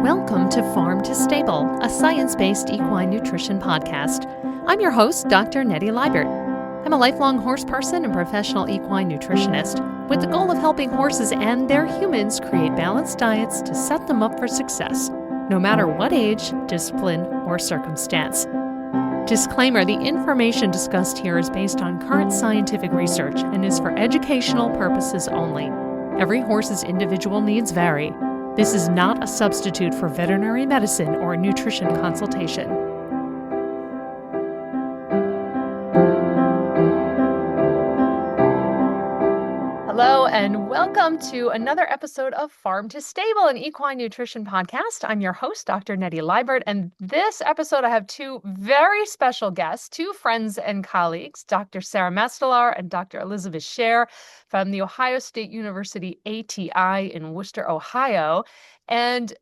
Welcome to Farm to Stable, a science-based equine nutrition podcast. I'm your host, Dr. Nettie Liebert. I'm a lifelong horse person and professional equine nutritionist with the goal of helping horses and their humans create balanced diets to set them up for success, no matter what age, discipline, or circumstance. Disclaimer, the information discussed here is based on current scientific research and is for educational purposes only. Every horse's individual needs vary. This is not a substitute for veterinary medicine or nutrition consultation. Hello and welcome to another episode of Farm to Stable, an equine nutrition podcast. I'm your host, Dr. Nettie Liebert, and this episode I have two very special guests, two friends and colleagues, Dr. Sara Mastellar and Dr. Elizabeth Share from The Ohio State University ATI in Wooster, Ohio. And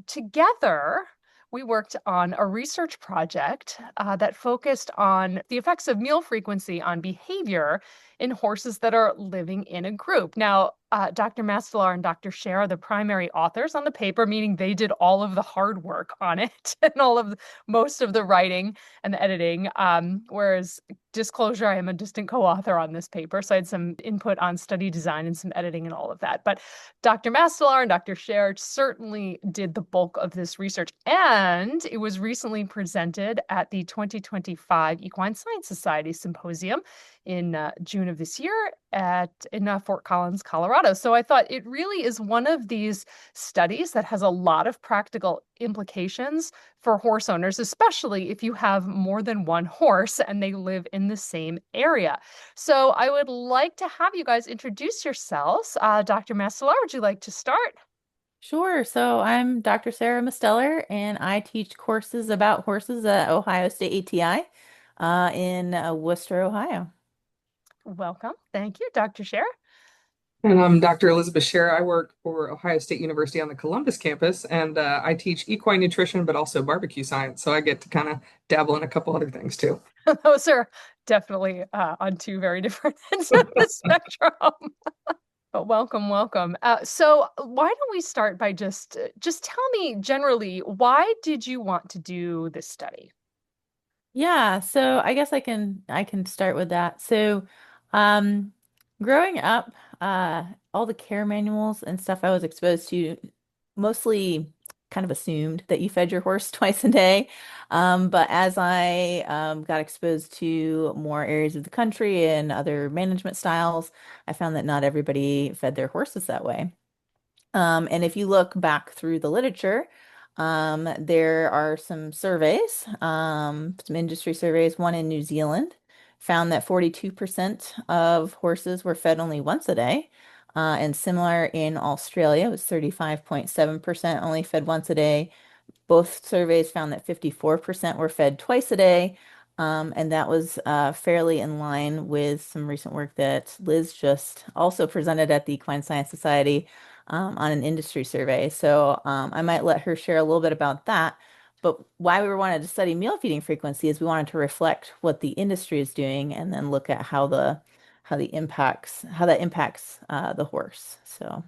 together, we worked on a research project that focused on the effects of meal frequency on behavior in horses that are living in a group. Now, Dr. Mastellar and Dr. Share are the primary authors on the paper, meaning they did all of the hard work on it and most of the writing and the editing. Whereas, disclosure, I am a distant co-author on this paper, so I had some input on study design and some editing and all of that. But Dr. Mastellar and Dr. Share certainly did the bulk of this research, and it was recently presented at the 2025 Equine Science Society Symposium in June of this year in Fort Collins, Colorado. So I thought it really is one of these studies that has a lot of practical implications for horse owners, especially if you have more than one horse and they live in the same area. So I would like to have you guys introduce yourselves. Dr. Mastellar, would you like to start? Sure. So I'm Dr. Sara Mastellar, and I teach courses about horses at Ohio State ATI in Wooster, Ohio. Welcome. Thank you, Dr. Share. And I'm Dr. Elizabeth Share. I work for Ohio State University on the Columbus campus, and I teach equine nutrition, but also barbecue science. So I get to kind of dabble in a couple other things too. Those are definitely on two very different ends of the spectrum. But welcome. So why don't we start by just tell me generally, why did you want to do this study? Yeah, so I guess I can start with that. So, um, growing up, all the care manuals and stuff I was exposed to mostly kind of assumed that you fed your horse twice a day. But as I got exposed to more areas of the country and other management styles, I found that not everybody fed their horses that way. And if you look back through the literature, there are some surveys, some industry surveys. One in New Zealand found that 42% of horses were fed only once a day. And similar in Australia, it was 35.7% only fed once a day. Both surveys found that 54% were fed twice a day. And that was fairly in line with some recent work that Liz just also presented at the Equine Science Society on an industry survey. So I might let her share a little bit about that. But why we wanted to study meal feeding frequency is we wanted to reflect what the industry is doing and then look at how that impacts the horse. So.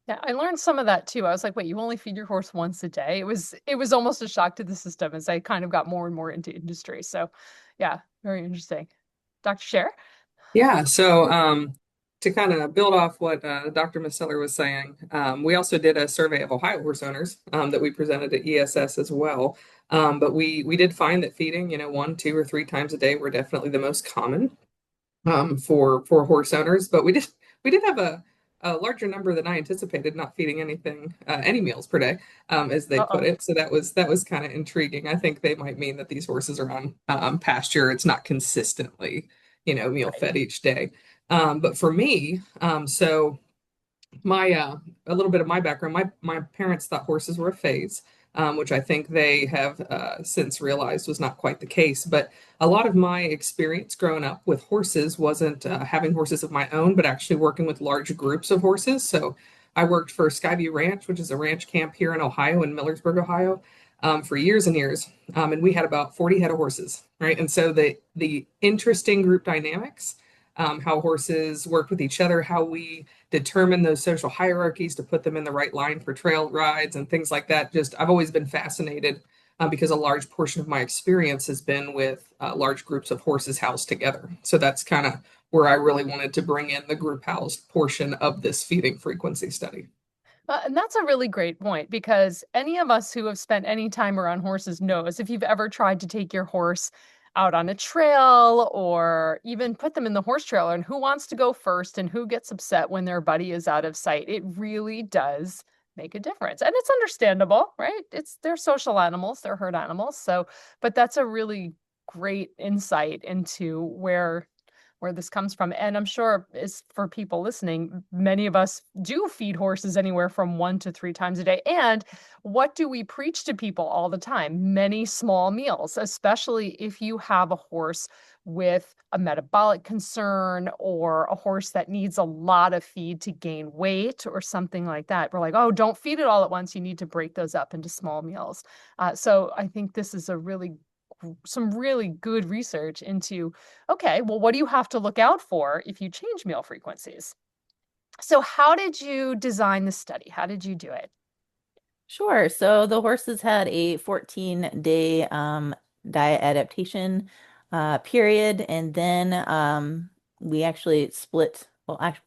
Yeah, I learned some of that too. I was like, wait, you only feed your horse once a day? It was almost a shock to the system as I kind of got more and more into industry. So yeah, very interesting. Dr. Share? Yeah, so to kind of build off what Dr. Mastellar was saying, we also did a survey of Ohio horse owners that we presented at ESS as well. But we did find that feeding, one, two, or three times a day were definitely the most common for horse owners. But we did have a larger number than I anticipated not feeding any meals per day, as they put Uh-oh. it. So that was kind of intriguing. I think they might mean that these horses are on pasture. It's not consistently, meal Right. fed each day. But for me, so my a little bit of my background, my parents thought horses were a phase, which I think they have since realized was not quite the case. But a lot of my experience growing up with horses wasn't having horses of my own, but actually working with large groups of horses. So I worked for Skyview Ranch, which is a ranch camp here in Ohio, in Millersburg, Ohio, for years and years. And we had about 40 head of horses, right? And so the interesting group dynamics how horses work with each other, how we determine those social hierarchies to put them in the right line for trail rides and things like that. Just I've always been fascinated because a large portion of my experience has been with large groups of horses housed together. So that's kind of where I really wanted to bring in the group housed portion of this feeding frequency study. And that's a really great point because any of us who have spent any time around horses knows if you've ever tried to take your horse out on a trail or even put them in the horse trailer and who wants to go first and who gets upset when their buddy is out of sight, it really does make a difference. And it's understandable, right? They're social animals, they're herd animals. So, but that's a really great insight into where this comes from. And I'm sure is for people listening, many of us do feed horses anywhere from 1 to 3 times a day. And what do we preach to people all the time? Many small meals, especially if you have a horse with a metabolic concern or a horse that needs a lot of feed to gain weight or something like that. We're like, oh, don't feed it all at once. You need to break those up into small meals. So I think this is some really good research into, okay, well, what do you have to look out for if you change meal frequencies? So how did you design the study? How did you do it? Sure. So the horses had a 14-day diet adaptation period, and then we actually split. Well, actually,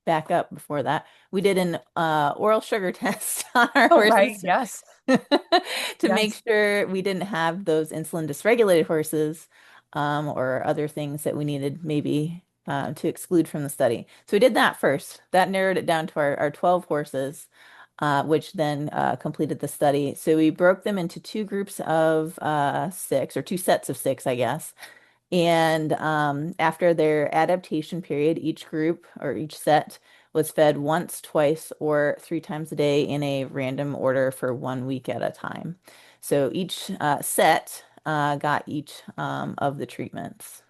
back up before that. We did an oral sugar test on our Oh, right. horses Yes. to make Yes. sure we didn't have those insulin dysregulated horses or other things that we needed maybe to exclude from the study. So we did that first. That narrowed it down to our 12 horses, which then completed the study. So we broke them into two groups of six, or two sets of six, I guess. And after their adaptation period, each group or each set was fed once, twice, or 3 times a day in a random order for 1 week at a time. So each set got each of the treatments.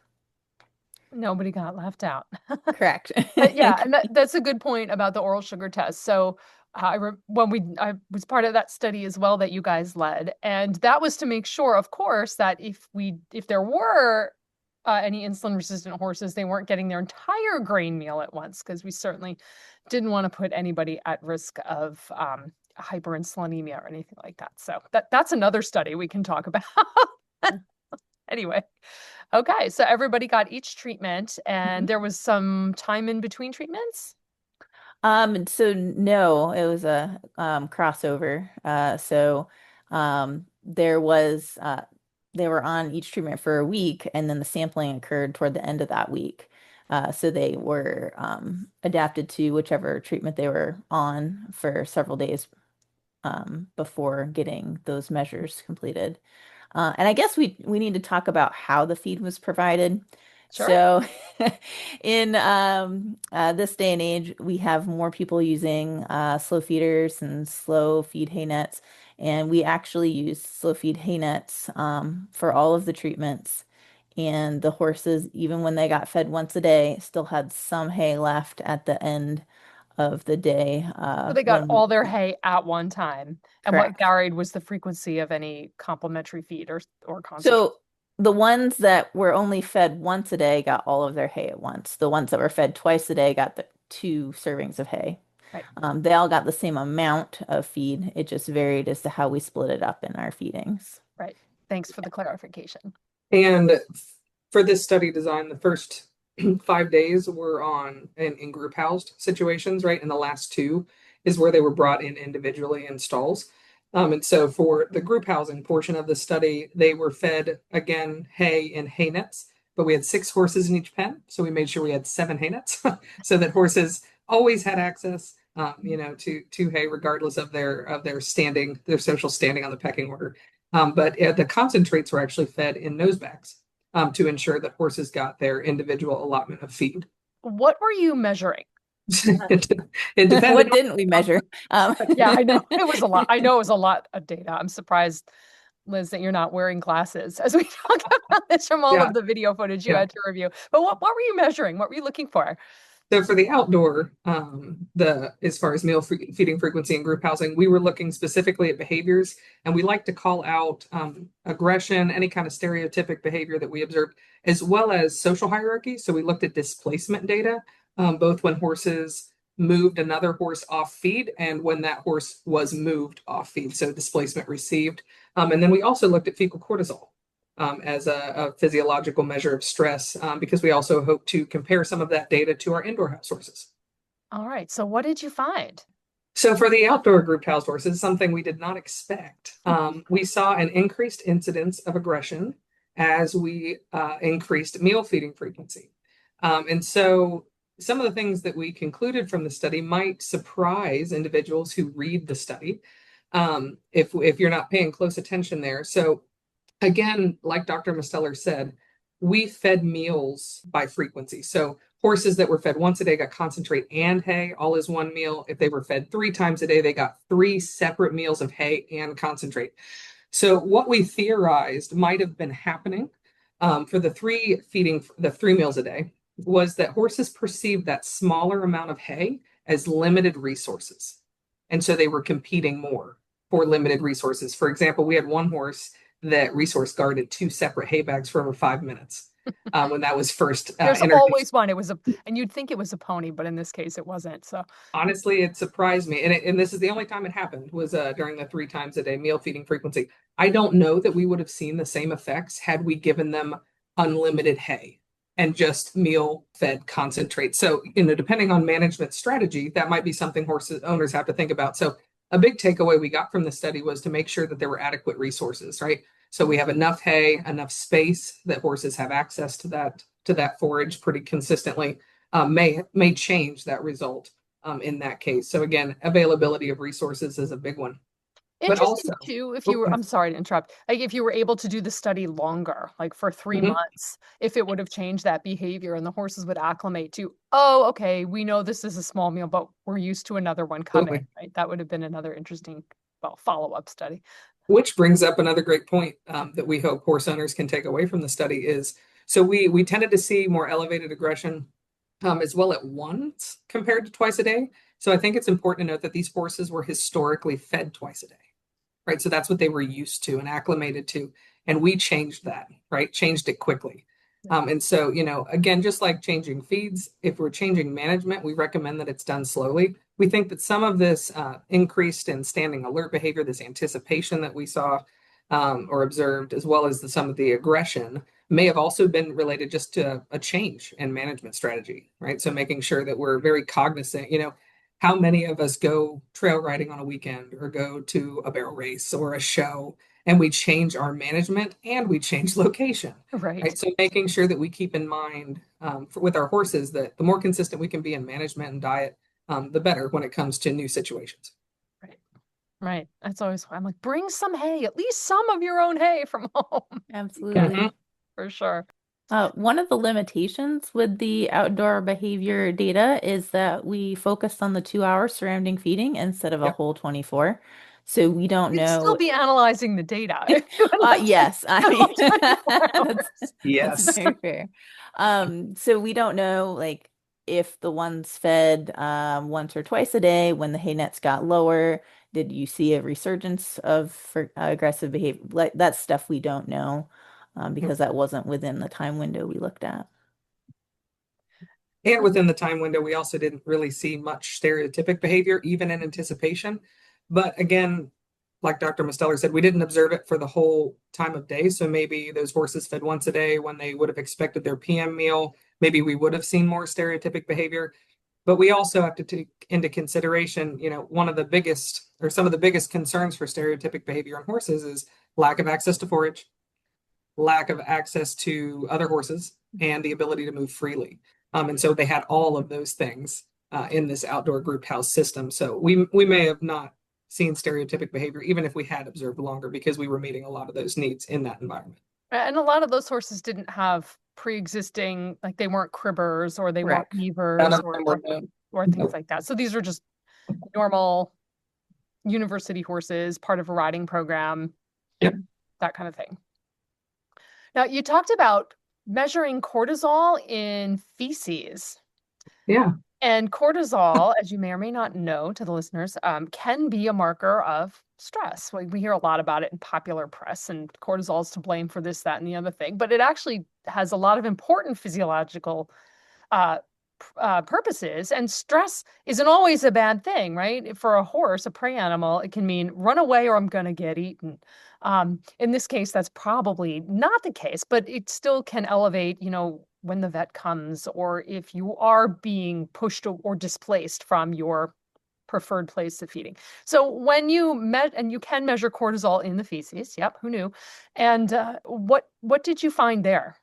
Nobody got left out. Correct. Yeah, and that's a good point about the oral sugar test. So I was part of that study as well that you guys led, and that was to make sure, of course, that if there were any insulin resistant horses, they weren't getting their entire grain meal at once, because we certainly didn't want to put anybody at risk of hyperinsulinemia or anything like that. So that's another study we can talk about. Anyway, okay, so everybody got each treatment, and there was some time in between treatments. So no, it was a crossover. There was they were on each treatment for a week, and then the sampling occurred toward the end of that week. So they were adapted to whichever treatment they were on for several days before getting those measures completed. And I guess we need to talk about how the feed was provided. Sure. So, in this day and age, we have more people using slow feeders and slow feed hay nets, and we actually used slow feed hay nets for all of the treatments. And the horses, even when they got fed once a day, still had some hay left at the end of the day So they got when we all their hay at one time. And what correct. varied was the frequency of any complementary feed or concentrate. So the ones that were only fed once a day got all of their hay at once. The ones that were fed twice a day got the 2 servings of hay. Right, They all got the same amount of feed. It just varied as to how we split it up in our feedings. right. Thanks for the clarification. And for this study design, the first 5 days were in group housed situations, right? And the last two is where they were brought in individually in stalls. And so for the group housing portion of the study, they were fed again hay in hay nets, but we had 6 horses in each pen. So we made sure we had 7 hay nets so that horses always had access, to hay, regardless of their standing, their social standing on the pecking order. But the concentrates were actually fed in nose bags to ensure that horses got their individual allotment of feed. What were you measuring? it, it depended What didn't we measure? Yeah, I know it was a lot. I know it was a lot of data. I'm surprised, Liz, that you're not wearing glasses as we talk about this from all yeah, of the video footage you yeah. had to review. But what were you measuring? What were you looking for? So for the outdoor, the as far as feeding frequency and group housing, we were looking specifically at behaviors, and we like to call out aggression, any kind of stereotypic behavior that we observed, as well as social hierarchy. So we looked at displacement data, both when horses moved another horse off feed and when that horse was moved off feed, so displacement received. And then we also looked at fecal cortisol as a physiological measure of stress, because we also hope to compare some of that data to our indoor house horses. All right. So what did you find? So for the outdoor group house horses, something we did not expect, we saw an increased incidence of aggression as we increased meal feeding frequency. And so some of the things that we concluded from the study might surprise individuals who read the study, if you're not paying close attention there. So again, like Dr. Mastellar said, we fed meals by frequency. So horses that were fed once a day got concentrate and hay all as one meal. If they were fed 3 times a day, they got 3 separate meals of hay and concentrate. So what we theorized might have been happening for the the 3 meals a day was that horses perceived that smaller amount of hay as limited resources. And so they were competing more for limited resources. For example, we had one horse that resource guarded 2 separate hay bags for over 5 minutes when that was first There's introduced. always one. And you'd think it was a pony, but in this case it wasn't. So Honestly, it surprised me. And this is the only time it happened was during the 3 times a day meal feeding frequency. I don't know that we would have seen the same effects had we given them unlimited hay and just meal fed concentrate. So, depending on management strategy, that might be something horses owners have to think about. So, a big takeaway we got from the study was to make sure that there were adequate resources, right? So we have enough hay, enough space that horses have access to that forage pretty consistently. May change that result in that case. So again, availability of resources is a big one. But interesting also, too, if oh, you were, I'm sorry to interrupt, like if you were able to do the study longer, like for 3 months, if it would have changed that behavior and the horses would acclimate to, oh, okay, we know this is a small meal, but we're used to another one coming, absolutely. right? That would have been another interesting, well, follow-up study. Which brings up another great point that we hope horse owners can take away from the study is so we tended to see more elevated aggression as well at once compared to twice a day. So I think it's important to note that these horses were historically fed twice a day, right? So that's what they were used to and acclimated to. And we changed that, right? Changed it quickly. And so, again, just like changing feeds, if we're changing management, we recommend that it's done slowly. We think that some of this increased in standing alert behavior, this anticipation that we saw or observed, as well as some of the aggression, may have also been related just to a change in management strategy, right? So making sure that we're very cognizant, how many of us go trail riding on a weekend or go to a barrel race or a show and we change our management and we change location, Right. right? So making sure that we keep in mind with our horses that the more consistent we can be in management and diet, the better when it comes to new situations. Right. Right. That's always why I'm like, bring some hay, at least some of your own hay from home. Absolutely. For sure. One of the limitations with the outdoor behavior data is that we focused on the 2 hours surrounding feeding instead of a Yep. whole 24. So we don't You'd still know. be analyzing the data if you had Yes, I mean, 24 that's hours. that's Yes. very fair. So we don't know like if the ones fed once or twice a day when the hay nets got lower, did you see a resurgence of aggressive behavior? Like that's stuff we don't know because that wasn't within the time window we looked at. And within the time window, we also didn't really see much stereotypic behavior, even in anticipation. But again, like Dr. Mastellar said, we didn't observe it for the whole time of day. So maybe those horses fed once a day when they would have expected their PM meal. Maybe we would have seen more stereotypic behavior. But we also have to take into consideration, one of the biggest or some of the biggest concerns for stereotypic behavior on horses is lack of access to forage, lack of access to other horses, and the ability to move freely. And so they had all of those things in this outdoor group house system. So we may have not seen stereotypic behavior, even if we had observed longer, because we were meeting a lot of those needs in that environment. And a lot of those horses didn't have pre-existing, like they weren't cribbers or they weren't Correct. None beavers of them were known. or things like that. So these are just normal university horses, part of a riding program, Yep. that kind of thing. Now, you talked about measuring cortisol in feces. Yeah. And cortisol, as you may or may not know to the listeners, can be a marker of stress. We hear a lot about it in popular press, and cortisol is to blame for this, that, and the other thing. But it actually has a lot of important physiological uh, purposes. And stress isn't always a bad thing, right? For a horse, a prey animal, it can mean run away or I'm going to get eaten. In this case, that's probably not the case, but it still can elevate, when the vet comes or if you are being pushed or displaced from your preferred place of feeding. So when you met and you can measure cortisol in the feces, yep, who knew? And what did you find there?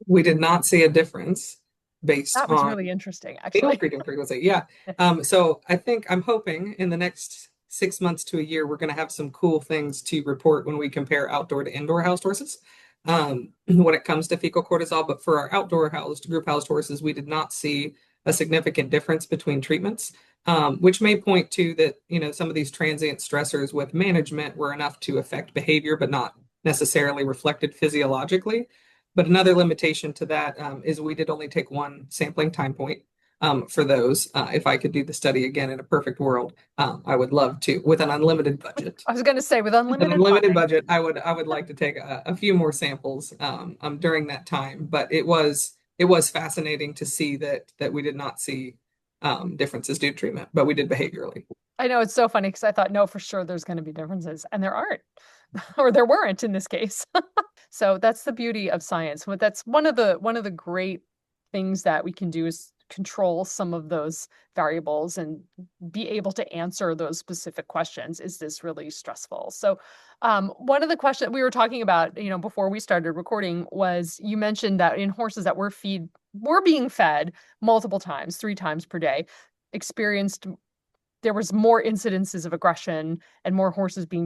We did not see a difference based That was on really interesting, meal actually. freedom frequency. Yeah. So I'm hoping in the next 6 months to a year, we're going to have some cool things to report when we compare outdoor to indoor housed horses when it comes to fecal cortisol. But for our outdoor housed, group housed horses, we did not see a significant difference between treatments, which may point to that, some of these transient stressors with management were enough to affect behavior, but not necessarily reflected physiologically. But another limitation to that is we did only take one sampling time point for those. If I could do the study again in a perfect world, I would love to with an unlimited budget. I was going to say, with With an unlimited unlimited funding. budget, I would like to take a few more samples during that time. But it was fascinating to see that we did not see differences due to treatment, but we did behaviorally. I know it's so funny because I thought, no, for sure there's going to be differences, and there aren't, or there weren't in this case. So that's the beauty of science. That's one of the great things that we can do is control some of those variables and be able to answer those specific questions. Is this really stressful? So, one of the questions we were talking about, before we started recording, was you mentioned that in horses that were being fed multiple times, 3 times per day, experienced there was more incidences of aggression and more horses being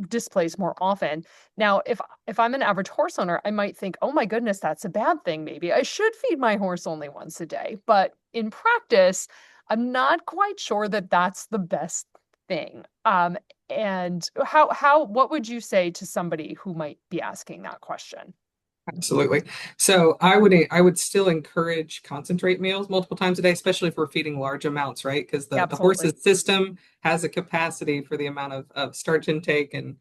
displaced more often. Now, if I'm an average horse owner, I might think, oh my goodness, that's a bad thing. Maybe I should feed my horse only once a day. But in practice, I'm not quite sure that that's the best thing. And what would you say to somebody who might be asking that question? Absolutely. So I would still encourage concentrate meals multiple times a day, especially if we're feeding large amounts, right? Because the Absolutely. horse's system has a capacity for the amount of starch intake and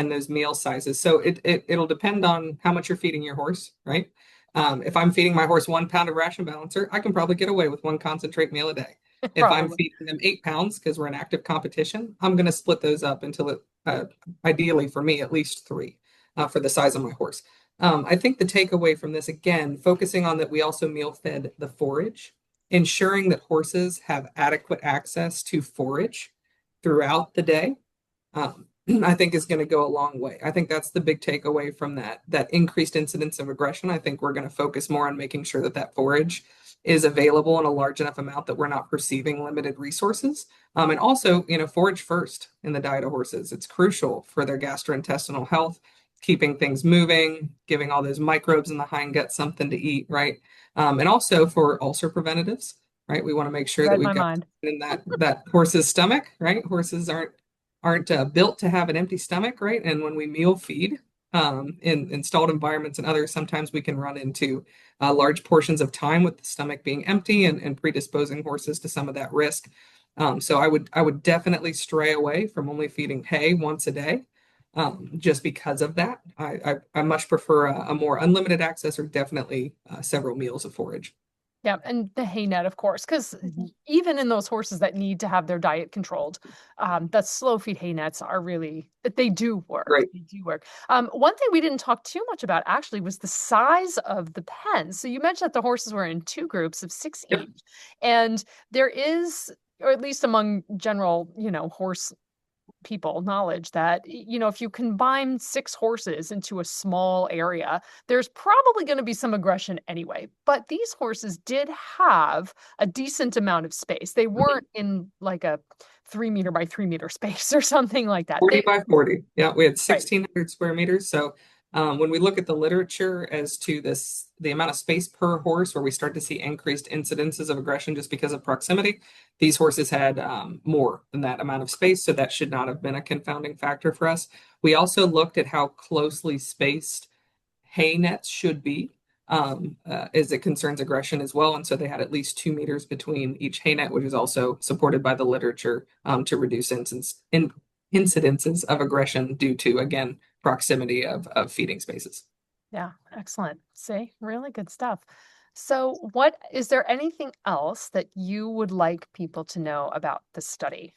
those meal sizes. So it'll depend on how much you're feeding your horse, right? If I'm feeding my horse 1 pound of ration balancer, I can probably get away with one concentrate meal a day. If I'm Probably. feeding them 8 pounds because we're in active competition, I'm going to split those up until ideally for me, at least three for the size of my horse. I think the takeaway from this, again, focusing on that we also meal fed the forage, ensuring that horses have adequate access to forage throughout the day, um, I think is going to go a long way. I think that's the big takeaway from that increased incidence of aggression. I think we're going to focus more on making sure that forage is available in a large enough amount that we're not perceiving limited resources. And also, forage first in the diet of horses. It's crucial for their gastrointestinal health, keeping things moving, giving all those microbes in the hindgut something to eat, right? And also for ulcer preventatives, right? We want to make sure that Read we've my got mind. in that horse's stomach, right? Horses aren't built to have an empty stomach, right? And when we meal feed in installed environments and others, sometimes we can run into large portions of time with the stomach being empty and predisposing horses to some of that risk. So I would definitely stray away from only feeding hay once a day, just because of that. I much prefer a more unlimited access or definitely several meals of forage. Yeah, and the hay net, of course, because Mhm. even in those horses that need to have their diet controlled, that slow feed hay nets are really, they do work. Great. They do work. One thing we didn't talk too much about actually was the size of the pens. So you mentioned that the horses were in 2 groups of 6 Yep. each, and there is, or at least among general, horse people knowledge that if you combine 6 horses into a small area, there's probably going to be some aggression anyway. But these horses did have a decent amount of space. They Mhm. weren't in like a 3 meter by 3 meter space or something like that. 40 by 40. Yeah, we had Right. 1,600 square meters. So when we look at the literature as to the amount of space per horse, where we start to see increased incidences of aggression just because of proximity, these horses had more than that amount of space. So that should not have been a confounding factor for us. We also looked at how closely spaced hay nets should be. as it concerns aggression as well. And so they had at least 2 meters between each hay net, which is also supported by the literature to reduce incidences of aggression due to, again, proximity of feeding spaces. Yeah, excellent. See, really good stuff. So, what is there anything else that you would like people to know about the study?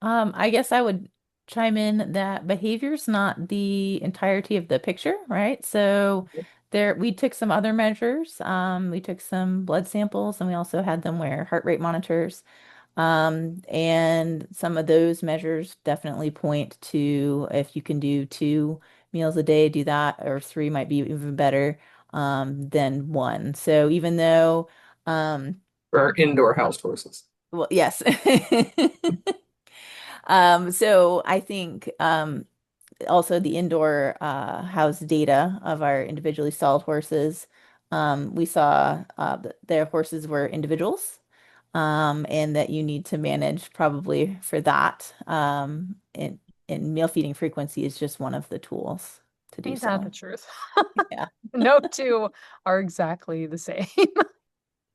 I guess I would chime in that behavior's not the entirety of the picture, right? So there we took some other measures. We took some blood samples and we also had them wear heart rate monitors. And some of those measures definitely point to if you can do 2 meals a day, do that, or three might be even better than one. So even though For our indoor housed horses. well, yes. So I think also the indoor house data of our individually stalled horses, we saw that their horses were individuals, and that you need to manage probably for that. And meal feeding frequency is just one of the tools to do Ain't that the so. truth? Yeah. No two are exactly the same.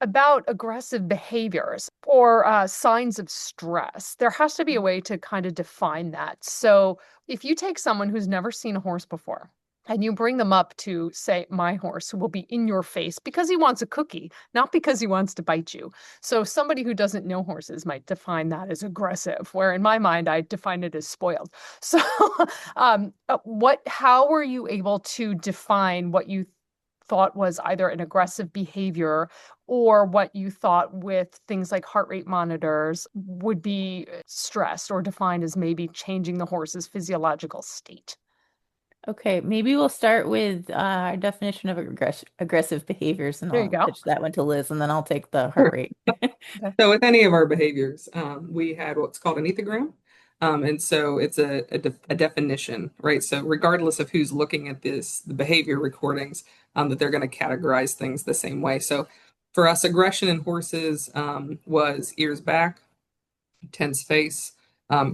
About aggressive behaviors or signs of stress, there has to be a way to kind of define that. So, if you take someone who's never seen a horse before and you bring them up to, say, my horse, who will be in your face because he wants a cookie, not because he wants to bite you. So, somebody who doesn't know horses might define that as aggressive, where in my mind, I define it as spoiled. So, how were you able to define what you thought was either an aggressive behavior or what you thought with things like heart rate monitors would be stressed or defined as maybe changing the horse's physiological state? Okay, maybe we'll start with our definition of aggressive behaviors, and There you I'll go. pitch that one to Liz, and then I'll take the heart rate. Okay. So with any of our behaviors, we had what's called an ethogram. And so it's a definition, right? So regardless of who's looking at the behavior recordings, that they're going to categorize things the same way. So for us, aggression in horses was ears back, tense face,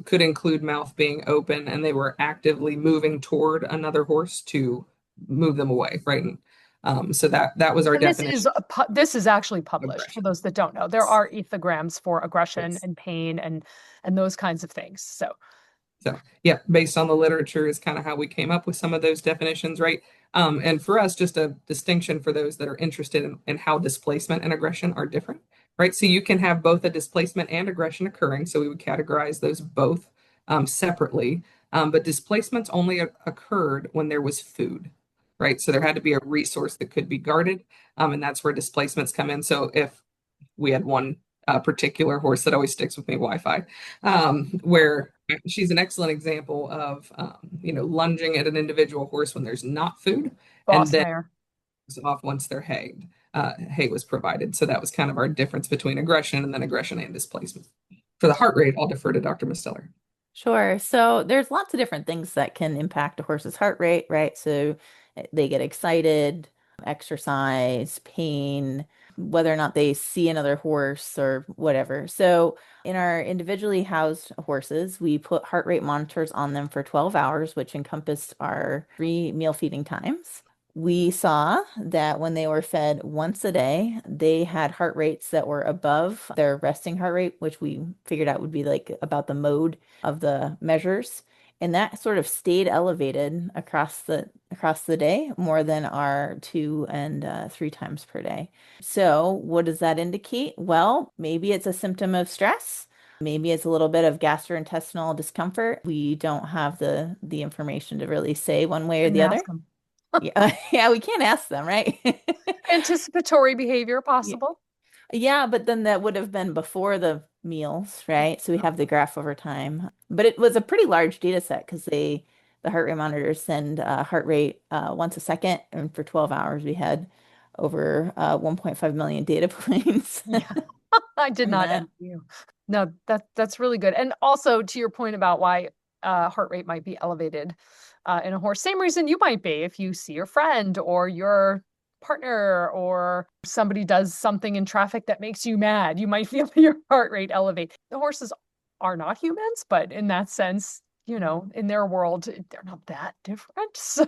could include mouth being open, and they were actively moving toward another horse to move them away, right? And so that was our And definition this is actually of published for aggression. those that don't know. There are ethograms for aggression Yes. and pain and those kinds of things. So So, yeah, based on the literature is kind of how we came up with some of those definitions, right? And for us, just a distinction for those that are interested in how displacement and aggression are different, right? So you can have both a displacement and aggression occurring. So we would categorize those both separately. But displacements only occurred when there was food, right? So there had to be a resource that could be guarded. And that's where displacements come in. So if we had one particular horse that always sticks with me, Wi-Fi, where she's an excellent example of lunging at an individual horse when there's not food, and boss then mare. off once their hay was provided. So that was kind of our difference between aggression and then aggression and displacement. For the heart rate, I'll defer to Dr. Mastellar. Sure. So there's lots of different things that can impact a horse's heart rate, right? So they get excited, exercise, pain, whether or not they see another horse or whatever. So in our individually housed horses, we put heart rate monitors on them for 12 hours, which encompassed our 3 meal feeding times. We saw that when they were fed once a day, they had heart rates that were above their resting heart rate, which we figured out would be like about the mode of the measures. And that sort of stayed elevated across the day more than our 2 and 3 times per day. So what does that indicate? Well, maybe it's a symptom of stress. Maybe it's a little bit of gastrointestinal discomfort. We don't have the information to really say one way or Didn't the ask other. them. Yeah, yeah, we can't ask them, right? Anticipatory behavior Yeah. possible. Yeah, but then that would have been before the meals, right? So we have the graph over time. But it was a pretty large data set because the heart rate monitors send heart rate once a second, and for 12 hours we had over 1.5 million data points Yeah. I did from not that. envy you. No, that's really good. And also to your point about why heart rate might be elevated in a horse, same reason you might be if you see your friend or your partner or somebody does something in traffic that makes you mad, you might feel your heart rate elevate. The horses are not humans, but in that sense, in their world, they're not that different. So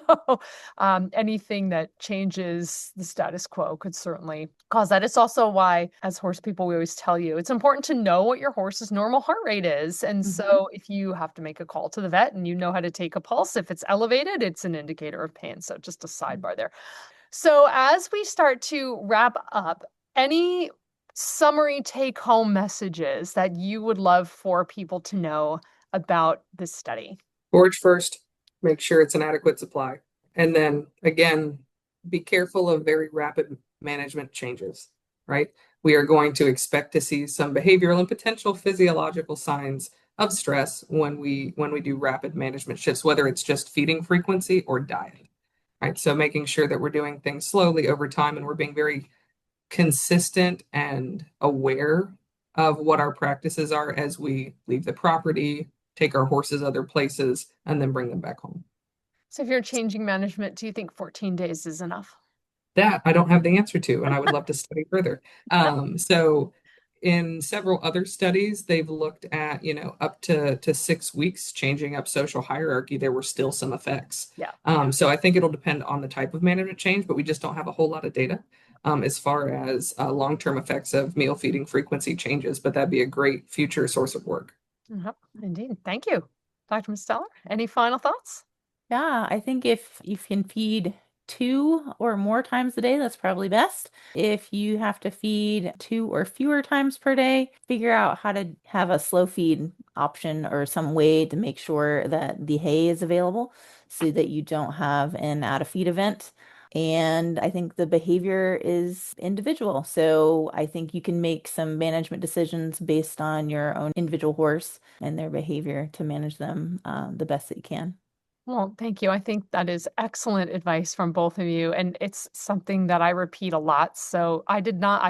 anything that changes the status quo could certainly cause that. It's also why, as horse people, we always tell you it's important to know what your horse's normal heart rate is. And so if you have to make a call to the vet and you know how to take a pulse, if it's elevated, it's an indicator of pain. So just a sidebar there. So as we start to wrap up, any summary take-home messages that you would love for people to know about this study? Forage first, make sure it's an adequate supply. And then again, be careful of very rapid management changes, right? We are going to expect to see some behavioral and potential physiological signs of stress when we do rapid management shifts, whether it's just feeding frequency or diet, right? So making sure that we're doing things slowly over time and we're being very consistent and aware of what our practices are as we leave the property, take our horses other places, and then bring them back home. So if you're changing management, do you think 14 days is enough? That I don't have the answer to, and I would love to study further. So in several other studies, they've looked at, up to 6 weeks, changing up social hierarchy. There were still some effects. Yeah. So I think it'll depend on the type of management change, but we just don't have a whole lot of data as far as long-term effects of meal feeding frequency changes, but that'd be a great future source of work. Indeed. Thank you. Dr. Mastellar, any final thoughts? Yeah, I think if you can feed 2 or more times a day, that's probably best. If you have to feed 2 or fewer times per day, figure out how to have a slow feed option or some way to make sure that the hay is available so that you don't have an out of feed event. And I think the behavior is individual. So I think you can make some management decisions based on your own individual horse and their behavior to manage them the best that you can. Well, thank you. I think that is excellent advice from both of you. And it's something that I repeat a lot. So I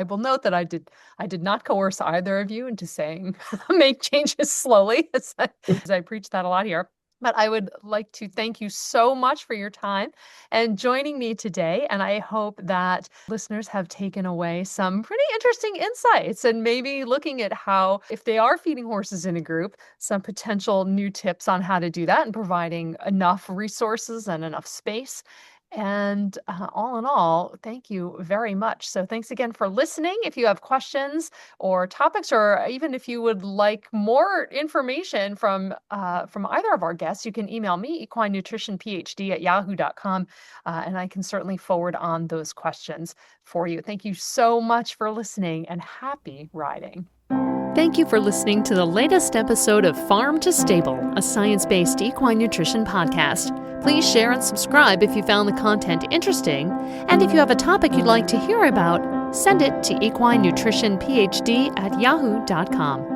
will note that I did not coerce either of you into saying make changes slowly, as I preach that a lot here. But I would like to thank you so much for your time and joining me today. And I hope that listeners have taken away some pretty interesting insights and maybe looking at how, if they are feeding horses in a group, some potential new tips on how to do that and providing enough resources and enough space. And all in all, thank you very much. So thanks again for listening. If you have questions or topics, or even if you would like more information from either of our guests, you can email me, equinenutritionphd@yahoo.com, and I can certainly forward on those questions for you. Thank you so much for listening and happy riding. Thank you for listening to the latest episode of Farm to Stable, a science-based equine nutrition podcast. Please share and subscribe if you found the content interesting. And if you have a topic you'd like to hear about, send it to equinenutritionphd@yahoo.com.